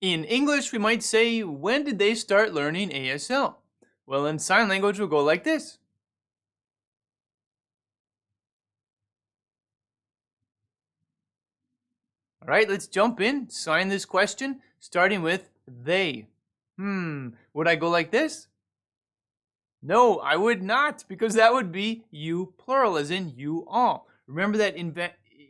In English, we might say, when did they start learning ASL? Well, in sign language, we'll go like this. All right, let's jump in, sign this question, starting with they. Would I go like this? No, I would not, because that would be you plural, as in you all. Remember that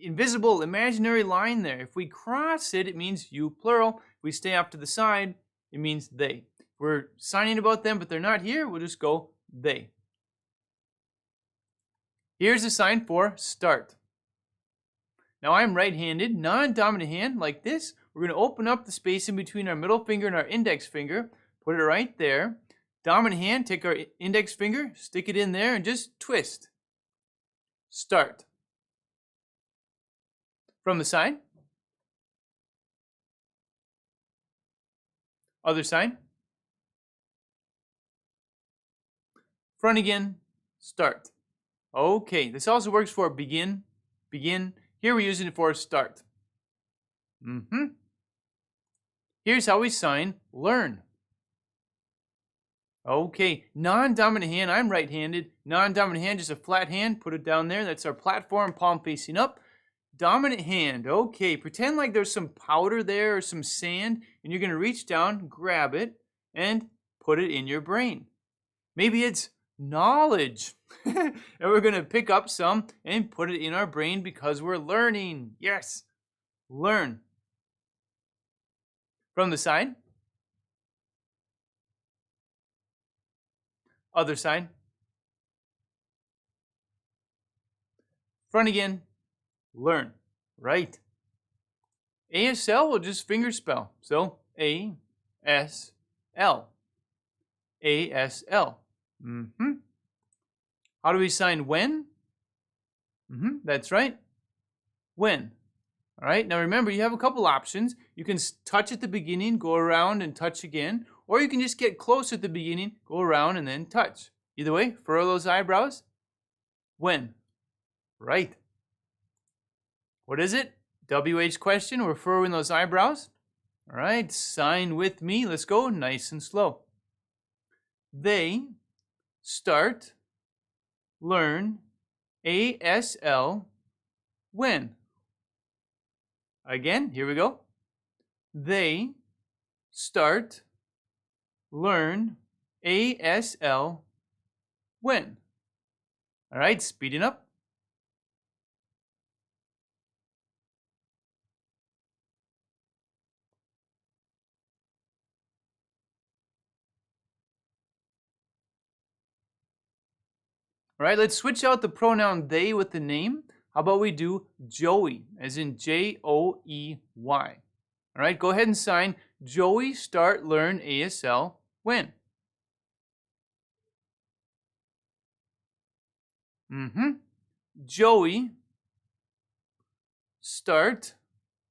invisible imaginary line there. If we cross it, it means you plural. If we stay off to the side, it means they. If we're signing about them, but they're not here, we'll just go they. Here's a sign for start. Now I'm right-handed, non-dominant hand, like this. We're going to open up the space in between our middle finger and our index finger, put it right there. Dominant hand, take our index finger, stick it in there, and just twist. Start. From the side. Other side. Front again, start. Okay, this also works for begin, begin. Here we're using it for start. Here's how we sign learn. Okay, non-dominant hand, I'm right-handed. Non-dominant hand, just a flat hand, put it down there. That's our platform, palm facing up. Dominant hand, okay, pretend like there's some powder there or some sand, and you're going to reach down, grab it, and put it in your brain. Maybe it's knowledge. And we're going to pick up some and put it in our brain because we're learning. Yes, learn. From the side. Other side. Front again. Learn. Right. ASL will just finger spell. So A-S-L. A-S-L. How do we sign when? That's right. When. All right. Now remember, you have a couple options. You can touch at the beginning, go around and touch again. Or you can just get close at the beginning, go around and then touch. Either way, furrow those eyebrows. When. Right. What is it? WH question. We're furrowing those eyebrows. All right. Sign with me. Let's go nice and slow. They start, learn, ASL, when. Again, here we go. They start, learn, ASL, when. All right, speeding up. All right, let's switch out the pronoun they with the name. How about we do Joey, as in J-O-E-Y. All right, go ahead and sign Joey start learn ASL when. Joey start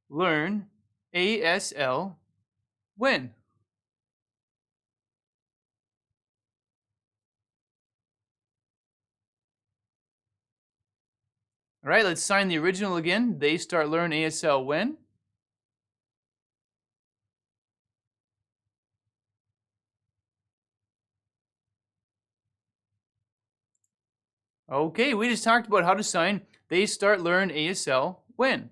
learn ASL when. All right, let's sign the original again. They start learn ASL when. Okay, we just talked about how to sign they start learn ASL when.